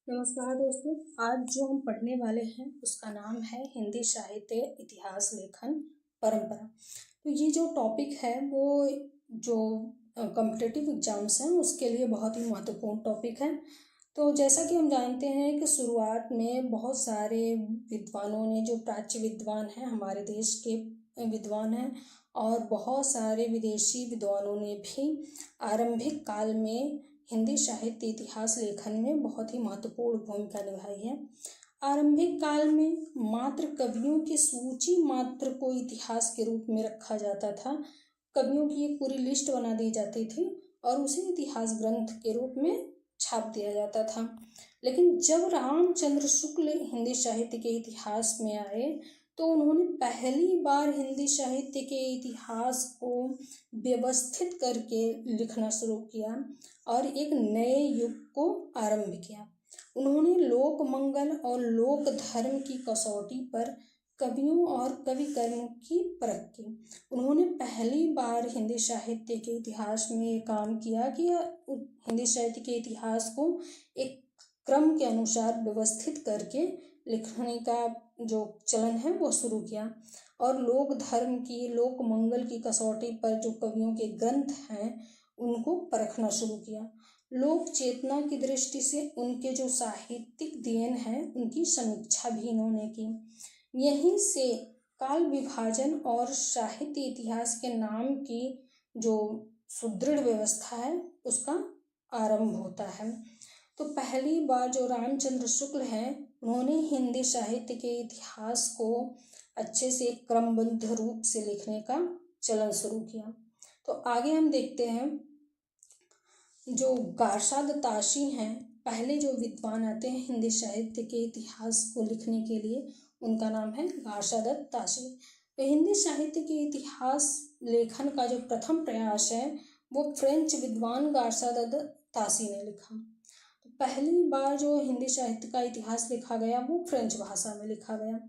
नमस्कार दोस्तों। आज जो हम पढ़ने वाले हैं उसका नाम है हिंदी साहित्य इतिहास लेखन परंपरा। तो ये जो टॉपिक है वो जो कॉम्पिटिटिव एग्जाम्स हैं उसके लिए बहुत ही महत्वपूर्ण टॉपिक है। तो जैसा कि हम जानते हैं कि शुरुआत में बहुत सारे विद्वानों ने, जो प्राच्य विद्वान हैं हमारे देश के विद्वान हैं, और बहुत सारे विदेशी विद्वानों ने भी आरंभिक काल में हिंदी साहित्य इतिहास लेखन में बहुत ही महत्वपूर्ण भूमिका निभाई है। आरंभिक काल में मात्र कवियों की सूची मात्र को इतिहास के रूप में रखा जाता था। कवियों की एक पूरी लिस्ट बना दी जाती थी और उसे इतिहास ग्रंथ के रूप में छाप दिया जाता था। लेकिन जब रामचंद्र शुक्ल हिंदी साहित्य के इतिहास में आए तो उन्होंने पहली बार हिंदी साहित्य के इतिहास को व्यवस्थित करके लिखना शुरू किया और एक नए युग को आरंभ किया। उन्होंने लोक मंगल और लोक धर्म की कसौटी पर कवियों और कवि कर्म की परख की। उन्होंने पहली बार हिंदी साहित्य के इतिहास में ये काम किया कि हिंदी साहित्य के इतिहास को एक क्रम के अनुसार व्यवस्थित करके लिखने का जो चलन है वो शुरू किया और लोक धर्म की, लोक मंगल की कसौटी पर जो कवियों के ग्रंथ हैं उनको परखना शुरू किया। लोक चेतना की दृष्टि से उनके जो साहित्यिक देन है उनकी समीक्षा भी इन्होंने की। यहीं से काल विभाजन और साहित्य इतिहास के नाम की जो सुदृढ़ व्यवस्था है उसका आरंभ होता है। तो पहली बार जो रामचंद्र शुक्ल हैं उन्होंने हिंदी साहित्य के इतिहास को अच्छे से क्रमबद्ध रूप से लिखने का चलन शुरू किया। तो आगे हम देखते हैं जो गारसाद ताशी हैं, पहले जो विद्वान आते हैं हिंदी साहित्य के इतिहास को लिखने के लिए, उनका नाम है गारसाद ताशी। तो हिंदी साहित्य के इतिहास लेखन का जो प्रथम प्रयास है वो फ्रेंच विद्वान गारसाद ताशी ने लिखा। तो पहली बार जो हिंदी साहित्य का इतिहास लिखा गया वो फ्रेंच भाषा में लिखा गया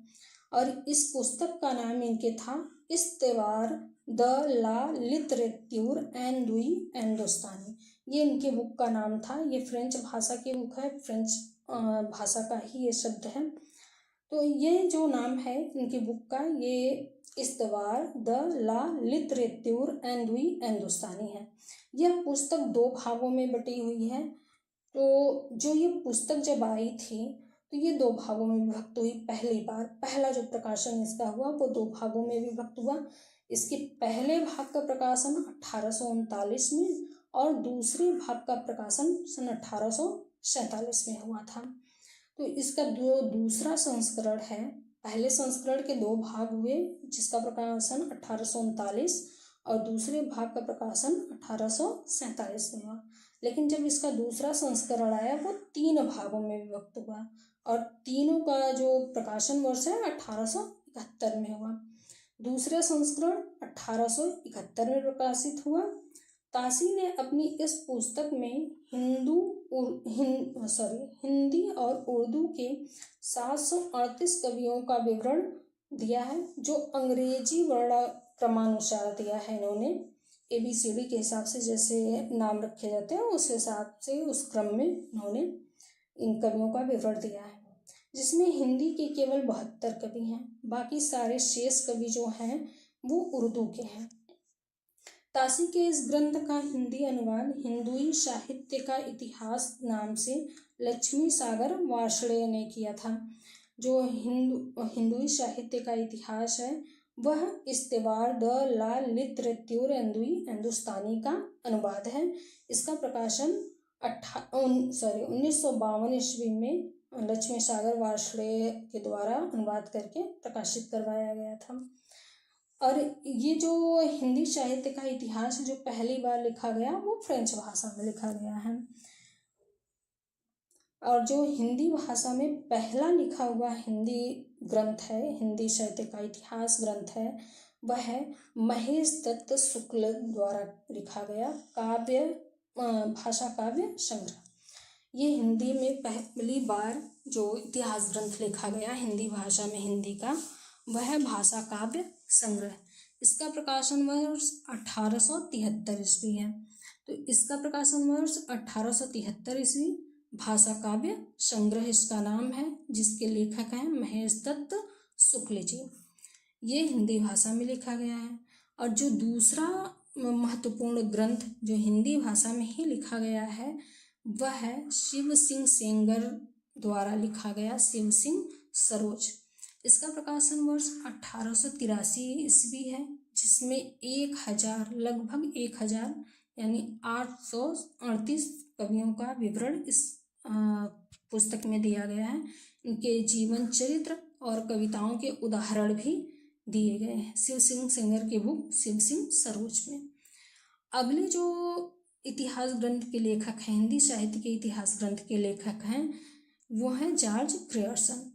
और इस पुस्तक का नाम इनके था इस्तेवार द ला लिटरेट्यूर एंडुई एंडोस्तानी। ये इनके बुक का नाम था। ये फ्रेंच भाषा की बुक है, फ्रेंच भाषा का ही ये शब्द है। तो ये जो नाम है इनकी बुक का, ये इस्तेवार द ला लिटरेट्यूर एंडुई एंडोस्तानी है। यह पुस्तक 2 भागों में बटी हुई है। तो जो ये पुस्तक जब आई थी तो ये 2 भागों में विभक्त हुई। पहली बार पहला जो प्रकाशन इसका हुआ वो 2 भागों में विभक्त हुआ। इसके पहले भाग का प्रकाशन 1839 में और दूसरे भाग का प्रकाशन सन 1847 में हुआ था। तो इसका जो दूसरा संस्करण है, पहले संस्करण के 2 भाग हुए जिसका प्रकाशन 1839 और दूसरे भाग का प्रकाशन 1847 में हुआ। लेकिन जब इसका दूसरा संस्करण आया वो 3 भागों में विभक्त हुआ और तीनों का जो प्रकाशन वर्ष है 1871 में हुआ। दूसरा संस्करण 1871 में प्रकाशित हुआ। ताशी ने अपनी इस पुस्तक में हिंदी और उर्दू के 738 कवियों का विवरण दिया है, जो अंग्रेजी वर्ण क्रमानुसार दिया है। इन्होंने ABCD के हिसाब से जैसे नाम रखे जाते हैं उस हिसाब से उस क्रम में इन्होंने इन कवियों का विवरण दिया है, जिसमें हिंदी के केवल 72 कवि हैं। बाकी सारे शेष कवि जो हैं वो उर्दू के हैं। ताशी के इस ग्रंथ का हिंदी अनुवाद हिंदुई साहित्य का इतिहास नाम से लक्ष्मी सागर वार्ष्णेय ने किया था। जो हिंदुई साहित्य का इतिहास है वह इस्तेवार द ला लिटरेट्यूर एंडुई एंडोस्तानी का अनुवाद है। इसका प्रकाशन 1952 ईस्वी में लक्ष्मी सागर वार्ष्णेय के द्वारा अनुवाद करके प्रकाशित करवाया गया था। और ये जो हिंदी साहित्य का इतिहास जो पहली बार लिखा गया वो फ्रेंच भाषा में लिखा गया है। और जो हिंदी भाषा में पहला लिखा हुआ हिंदी ग्रंथ है, हिंदी साहित्य का इतिहास ग्रंथ है, वह है महेश दत्त शुक्ल द्वारा लिखा गया काव्य भाषा काव्य संग्रह। ये हिंदी में पहली बार जो इतिहास ग्रंथ लिखा गया हिंदी भाषा में, हिंदी का, वह भाषा काव्य संग्रह। इसका प्रकाशन वर्ष 1873 ईस्वी है। तो इसका प्रकाशन वर्ष 1873 ईस्वी भाषा काव्य संग्रह इसका नाम है, जिसके लेखक हैं महेश दत्त शुक्ल जी। ये हिंदी भाषा में लिखा गया है। और जो दूसरा महत्वपूर्ण ग्रंथ जो हिंदी भाषा में ही लिखा गया है वह है शिव सिंह सेंगर द्वारा लिखा गया शिव सिंह सरोज। इसका प्रकाशन वर्ष 1883 ईस्वी है, जिसमें 1000 लगभग 1000 यानी 838 कवियों का विवरण इस पुस्तक में दिया गया है। इनके जीवन चरित्र और कविताओं के उदाहरण भी दिए गए हैं शिव सिंह सेंगर की बुक शिव सिंह सरोज में। अगले जो इतिहास ग्रंथ के लेखक हैं, हिंदी साहित्य के इतिहास ग्रंथ के लेखक हैं, वो हैं जॉर्ज ग्रियर्सन।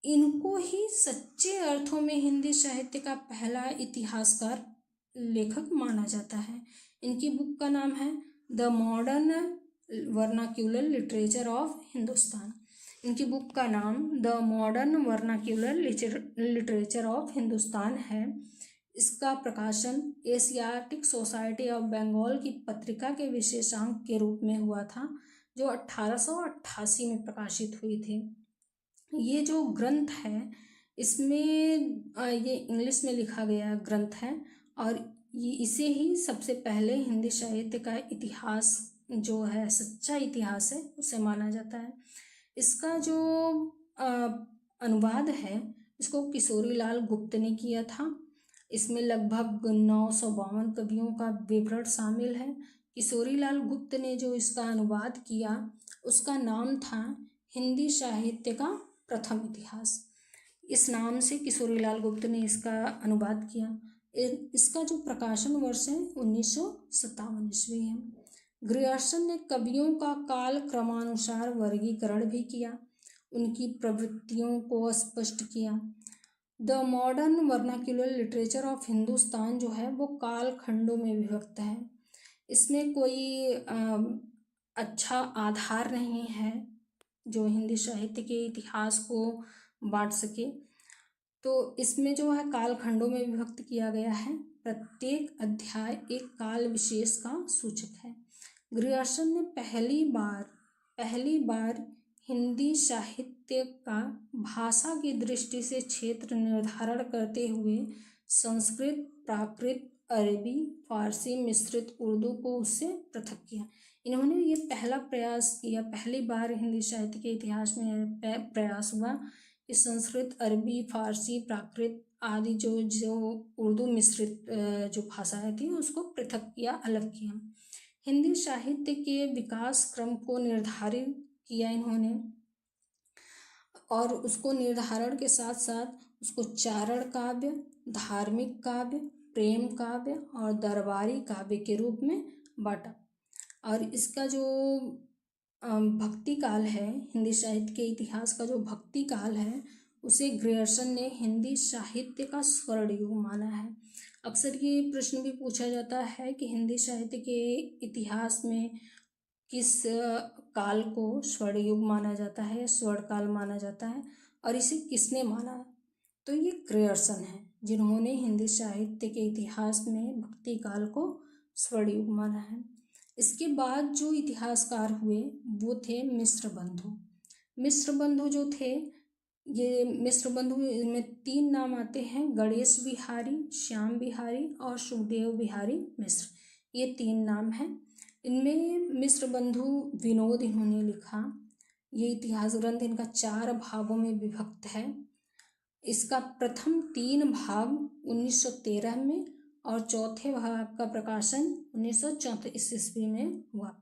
इनको ही सच्चे अर्थों में हिंदी साहित्य का पहला इतिहासकार लेखक माना जाता है। इनकी बुक का नाम है the modern vernacular literature of Hindustan. इनकी बुक का नाम the modern vernacular literature of Hindustan है। इसका प्रकाशन एशियाटिक सोसाइटी ऑफ बंगाल की पत्रिका के विशेषांक के रूप में हुआ था, जो 1888 में प्रकाशित हुई थी। ये जो ग्रंथ है इसमें ये इंग्लिश में लिखा गया ग्रंथ है और ये इसे ही सबसे पहले हिंदी साहित्य का इतिहास जो है सच्चा इतिहास है उसे माना जाता है। इसका जो अनुवाद है इसको किशोरी लाल गुप्त ने किया था। इसमें लगभग 952 कवियों का विवरण शामिल है। किशोरी लाल गुप्त ने जो इसका अनुवाद किया उसका नाम था हिंदी साहित्य का प्रथम इतिहास। इस नाम से किशोरी लाल गुप्त ने इसका अनुवाद किया। इसका जो प्रकाशन वर्ष है 1957 ईस्वी है। ग्रियर्सन ने कवियों का काल क्रमानुसार वर्गीकरण भी किया, उनकी प्रवृत्तियों को स्पष्ट किया। The modern vernacular literature of Hindustan जो है वो काल खंडों में विभक्त है। इसमें कोई अच्छा आधार नहीं है जो हिंदी साहित्य के इतिहास को बांट सके। तो इसमें जो है काल खंडों में विभक्त किया गया है। प्रत्येक अध्याय एक काल विशेष का सूचक है। ग्रियर्सन ने पहली बार हिंदी साहित्य का भाषा की दृष्टि से क्षेत्र निर्धारण करते हुए संस्कृत, प्राकृत, अरबी, फारसी मिश्रित उर्दू को उससे पृथक किया। इन्होंने ये पहला प्रयास किया, पहली बार हिंदी साहित्य के इतिहास में प्रयास हुआ कि संस्कृत, अरबी, फारसी, प्राकृत आदि जो उर्दू मिश्रित जो भाषाएं थी उसको पृथक किया, अलग किया। हिंदी साहित्य के विकास क्रम को निर्धारित किया इन्होंने और उसको निर्धारण के साथ साथ उसको चारण काव्य, धार्मिक काव्य, प्रेम काव्य और दरबारी काव्य के रूप में बांटा। और इसका जो भक्ति काल है, हिंदी साहित्य के इतिहास का जो भक्ति काल है उसे ग्रियर्सन ने हिंदी साहित्य का स्वर्ण युग माना है। अक्सर ये प्रश्न भी पूछा जाता है कि हिंदी साहित्य के इतिहास में किस काल को स्वर्ण युग माना जाता है, स्वर्ण काल माना जाता है और इसे किसने माना। तो ये ग्रियर्सन है जिन्होंने हिंदी साहित्य के इतिहास में भक्ति काल को स्वर्ण युग माना है। इसके बाद जो इतिहासकार हुए वो थे मिश्र बंधु। मिश्र बंधु जो थे, ये मिश्र बंधु में 3 नाम आते हैं, गणेश बिहारी, श्याम बिहारी और सुखदेव बिहारी मिश्र। ये 3 नाम हैं। इनमें मिश्र बंधु विनोद इन्होंने लिखा। ये इतिहास ग्रंथ इनका 4 भागों में विभक्त है। इसका प्रथम 3 भाग 1913 में और चौथे भाग का प्रकाशन 1934 ईस्वी में हुआ।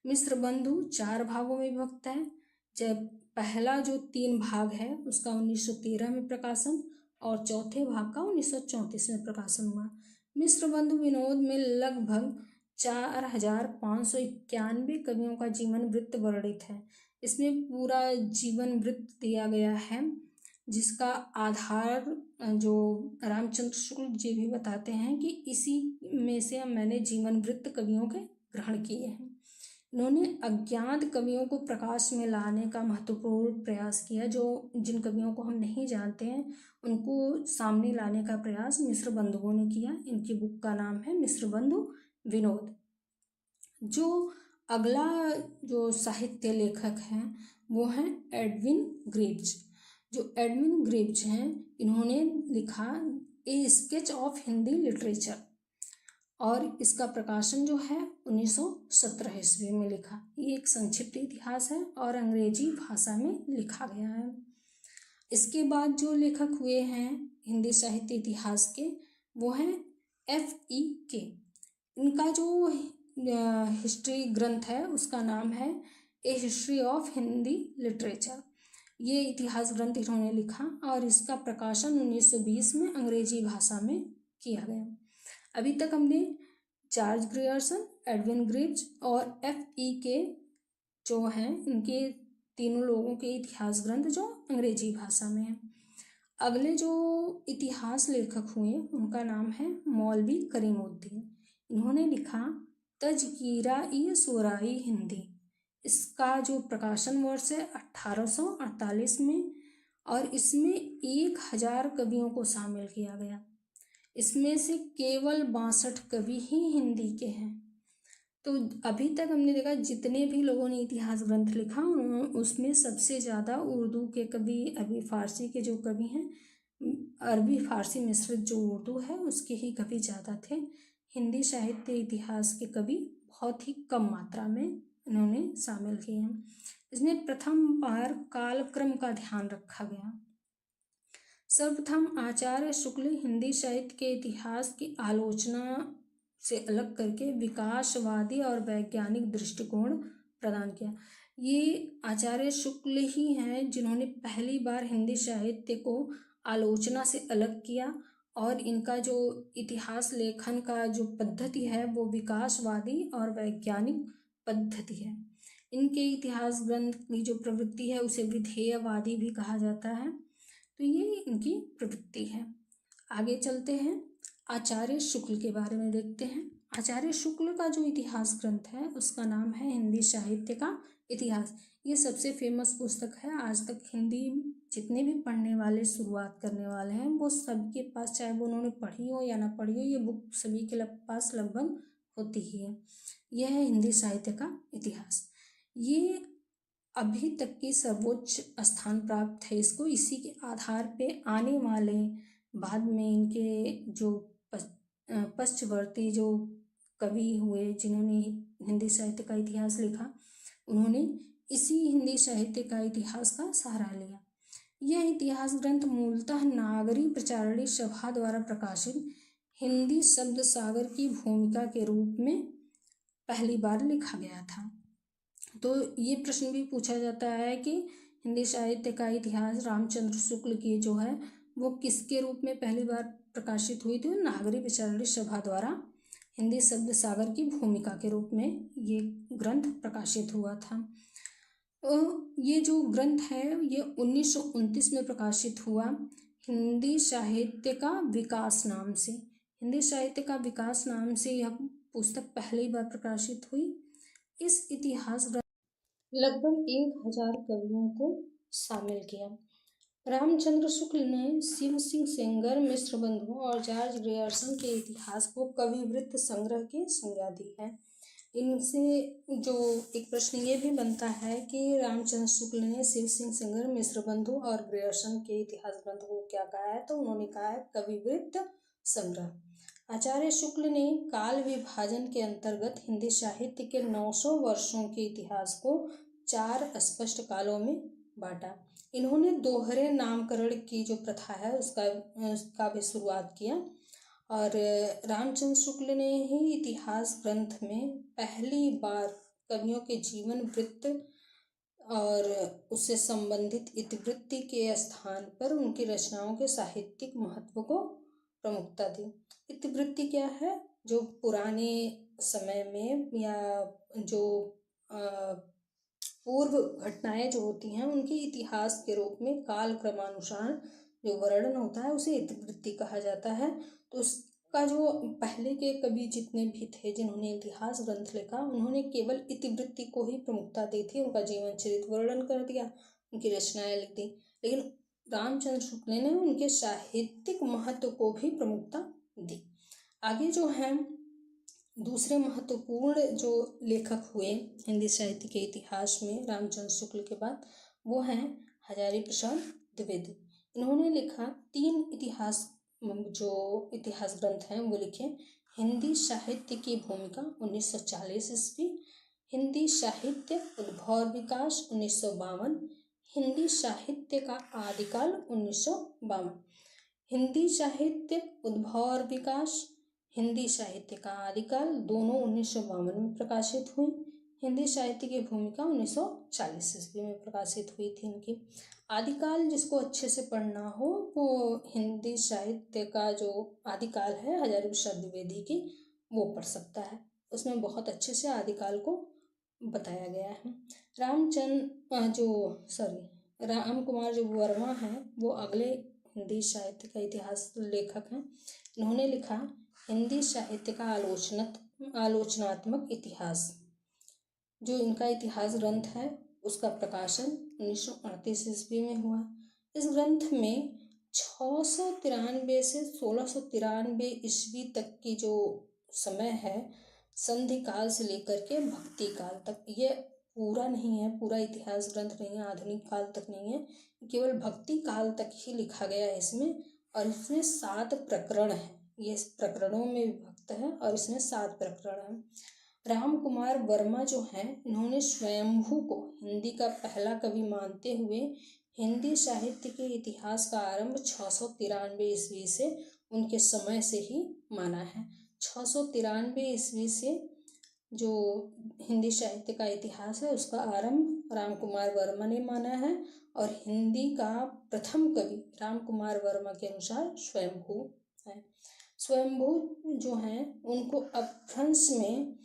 मिश्र बंधु 4 भागों में विभक्त है। जब पहला जो 3 भाग है उसका 1913 में प्रकाशन और चौथे भाग का 1934 में प्रकाशन हुआ। मिश्र बंधु विनोद में लगभग 4591 कवियों का जीवन वृत्त वर्णित है। इसमें पूरा जीवन वृत्त दिया गया है, जिसका आधार जो रामचंद्र शुक्ल जी भी बताते हैं कि इसी में से मैंने जीवन वृत्त कवियों के ग्रहण किए हैं। इन्होंने अज्ञात कवियों को प्रकाश में लाने का महत्वपूर्ण प्रयास किया। जिन कवियों को हम नहीं जानते हैं उनको सामने लाने का प्रयास मिश्र बंधुओं ने किया। इनकी बुक का नाम है मिश्र बंधु विनोद। जो अगला जो साहित्य लेखक हैं वो हैं एडविन ग्रीव्स। जो एडविन ग्रीव्स हैं इन्होंने लिखा ए स्केच ऑफ हिंदी लिटरेचर, और इसका प्रकाशन जो है 1917 ईस्वी में लिखा। ये एक संक्षिप्त इतिहास है और अंग्रेजी भाषा में लिखा गया है। इसके बाद जो लेखक हुए हैं हिंदी साहित्य इतिहास के वो हैं F.E.K. इनका जो हिस्ट्री ग्रंथ है उसका नाम है ए हिस्ट्री ऑफ हिंदी लिटरेचर। ये इतिहास ग्रंथ इन्होंने लिखा और इसका प्रकाशन 1920 में अंग्रेजी भाषा में किया गया। अभी तक हमने जॉर्ज ग्रियर्सन, एडविन ग्रीव्स और F.E.K. जो हैं इनके तीनों लोगों के इतिहास ग्रंथ जो अंग्रेजी भाषा में हैं। अगले जो इतिहास लेखक हुए उनका नाम है मौलवी करीमुद्दीन। इन्होंने लिखा तज़किरा-ई-शुराई हिंदी। इसका जो प्रकाशन वर्ष है 1848 में, और इसमें 1000 कवियों को शामिल किया गया। इसमें से केवल 62 कवि ही हिंदी के हैं। तो अभी तक हमने देखा जितने भी लोगों ने इतिहास ग्रंथ लिखा उसमें सबसे ज़्यादा उर्दू के कवि, अरबी फारसी के जो कवि हैं, अरबी फारसी मिश्रित जो उर्दू है उसके ही कवि ज़्यादा थे। हिंदी साहित्य इतिहास के कवि बहुत ही कम मात्रा में इन्होंने शामिल किए हैं। इसमें प्रथम बार कालक्रम का ध्यान रखा गया। सर्वप्रथम आचार्य शुक्ल हिंदी साहित्य के इतिहास की आलोचना से अलग करके विकासवादी और वैज्ञानिक दृष्टिकोण प्रदान किया। ये आचार्य शुक्ल ही हैं जिन्होंने पहली बार हिंदी साहित्य को आलोचना से अलग किया, और इनका जो इतिहास लेखन का जो पद्धति है वो विकासवादी और वैज्ञानिक पद्धति है। इनके इतिहास ग्रंथ की जो प्रवृत्ति है उसे विधेयवादी भी कहा जाता है। तो ये इनकी प्रवृत्ति है। आगे चलते हैं, आचार्य शुक्ल के बारे में देखते हैं। आचार्य शुक्ल का जो इतिहास ग्रंथ है उसका नाम है हिंदी साहित्य का इतिहास। ये सबसे फेमस पुस्तक है। आज तक हिंदी जितने भी पढ़ने वाले, शुरुआत करने वाले हैं, वो सबके पास, चाहे वो उन्होंने पढ़ी हो या ना पढ़ी हो, ये बुक सभी के पास लगभग होती ही है। यह है हिंदी साहित्य का इतिहास। ये अभी तक की सर्वोच्च स्थान प्राप्त है इसको। इसी के आधार पे आने वाले बाद में इनके जो पश्चवर्ती जो कवि हुए जिन्होंने हिंदी साहित्य का इतिहास लिखा, उन्होंने इसी हिंदी साहित्य का इतिहास का सहारा लिया। यह इतिहास ग्रंथ मूलतः नागरी प्रचारणी सभा द्वारा प्रकाशित हिंदी शब्द सागर की भूमिका के रूप में पहली बार लिखा गया था। तो ये प्रश्न भी पूछा जाता है कि हिंदी साहित्य का इतिहास रामचंद्र शुक्ल की जो है वो किसके रूप में पहली बार प्रकाशित हुई थी? नागरी प्रचारणी सभा द्वारा हिंदी शब्द सागर की भूमिका के रूप में ये ग्रंथ प्रकाशित हुआ था। ये जो ग्रंथ है ये 1929 में प्रकाशित हुआ हिंदी साहित्य का विकास नाम से। हिंदी साहित्य का विकास नाम से यह पुस्तक पहली बार प्रकाशित हुई। इस इतिहास ग्रंथ लगभग 1000 कवियों को शामिल किया। रामचंद्र शुक्ल ने शिव सिंह सेंगर, मिश्र बंधु और जॉर्ज ग्रियर्सन के इतिहास को कविवृत्त संग्रह की संज्ञा दी है। इनसे जो एक प्रश्न ये भी बनता है कि रामचंद्र शुक्ल ने शिव सिंह सेंगर, मिश्र बंधु और ग्रियर्सन के इतिहास ग्रंथ को क्या कहा है? तो उन्होंने कहा है कविवृत्त संग्रह। आचार्य शुक्ल ने काल विभाजन के अंतर्गत हिंदी साहित्य के 900 वर्षों के इतिहास को 4 स्पष्ट कालों में बांटा। इन्होंने दोहरे नामकरण की जो प्रथा है उसका भी शुरुआत किया, और रामचंद्र शुक्ल ने ही इतिहास ग्रंथ में पहली बार कवियों के जीवन वृत्त और उससे संबंधित इतिवृत्ति के स्थान पर उनकी रचनाओं के साहित्यिक महत्व को प्रमुखता दी। इतिवृत्ति क्या है? जो पुराने समय में या जो पूर्व घटनाएं जो होती हैं उनके इतिहास के रूप में काल क्रमानुसार जो वर्णन होता है उसे इतिवृत्ति कहा जाता है। तो उसका जो पहले के कवि जितने भी थे जिन्होंने इतिहास ग्रंथ लिखा, उन्होंने केवल इतिवृत्ति को ही प्रमुखता दी थी। उनका जीवन चरित्र वर्णन कर दिया, उनकी रचनाएं लिख दी, लेकिन रामचंद्र शुक्ल ने उनके साहित्यिक महत्व को भी प्रमुखता दी। आगे जो है दूसरे महत्वपूर्ण जो लेखक हुए हिंदी साहित्य के इतिहास में रामचंद्र शुक्ल के बाद, वो हैं हजारी प्रसाद द्विवेदी। इन्होंने लिखा 3 इतिहास, जो इतिहास ग्रंथ हैं वो लिखे। हिंदी साहित्य की भूमिका 1940 ईस्वी, हिंदी साहित्य उद्भव और विकास 1952, हिंदी साहित्य का आदिकाल 1952। हिंदी साहित्य उद्भव और विकास, हिंदी साहित्य का आदिकाल दोनों 1952 में प्रकाशित हुई। हिंदी साहित्य की भूमिका 1940 ईस्वी में प्रकाशित हुई थी इनकी। आदिकाल जिसको अच्छे से पढ़ना हो वो हिंदी साहित्य का जो आदिकाल है हजारी प्रसाद द्विवेदी की, वो पढ़ सकता है। उसमें बहुत अच्छे से आदिकाल को बताया गया है। राम कुमार जो वर्मा हैं वो अगले हिंदी साहित्य का इतिहास लेखक हैं। इन्होंने लिखा हिंदी साहित्य का आलोचनात्मक इतिहास। जो इनका इतिहास ग्रंथ है उसका प्रकाशन 1938 ईस्वी में हुआ। इस ग्रंथ में 693 से 1693 ईस्वी तक की जो समय है, संधि काल से लेकर के भक्ति काल तक, ये पूरा नहीं है, पूरा इतिहास ग्रंथ नहीं है, आधुनिक काल तक नहीं है, केवल भक्ति काल तक ही लिखा गया है इसमें। और इसमें 7 प्रकरण हैं, ये प्रकरणों में विभक्त है और इसमें 7 प्रकरण हैं। राम कुमार वर्मा जो हैं, इन्होंने स्वयंभू को हिंदी का पहला कवि मानते हुए हिंदी साहित्य के इतिहास का आरंभ 693 ईस्वी से उनके समय से ही माना है। 693 ईस्वी से जो हिंदी साहित्य का इतिहास है उसका आरंभ राम कुमार वर्मा ने माना है। और हिंदी का प्रथम कवि राम कुमार वर्मा के अनुसार स्वयंभू है। स्वयंभू जो हैं उनको अपभ्रंश में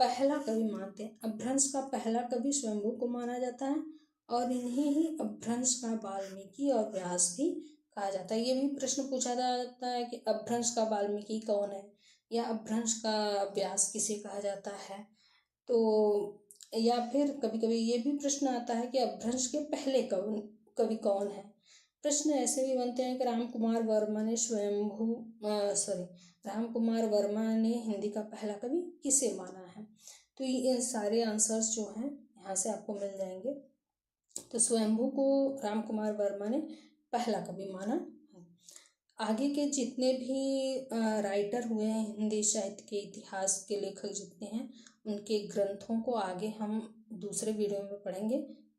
पहला कवि मानते हैं। अपभ्रंश का पहला कवि स्वयंभू को माना जाता है और इन्हीं ही अपभ्रंश का वाल्मीकि और व्यास भी कहा जाता है। ये भी प्रश्न पूछा जाता है कि अपभ्रंश का वाल्मीकि कौन है या अपभ्रंश का व्यास किसे कहा जाता है। तो या फिर कभी कभी ये भी प्रश्न आता है कि अपभ्रंश के पहले कवि कौन है। प्रश्न ऐसे भी बनते हैं कि राम कुमार वर्मा ने हिंदी का पहला कवि किसे माना है। तो ये सारे आंसर्स जो हैं यहाँ से आपको मिल जाएंगे। तो स्वयंभू को राम कुमार वर्मा ने पहला कवि माना है। आगे के जितने भी राइटर हुए हैं हिंदी साहित्य के इतिहास के लेखक जितने हैं, उनके ग्रंथों को आगे हम दूसरे वीडियो में पढ़ेंगे।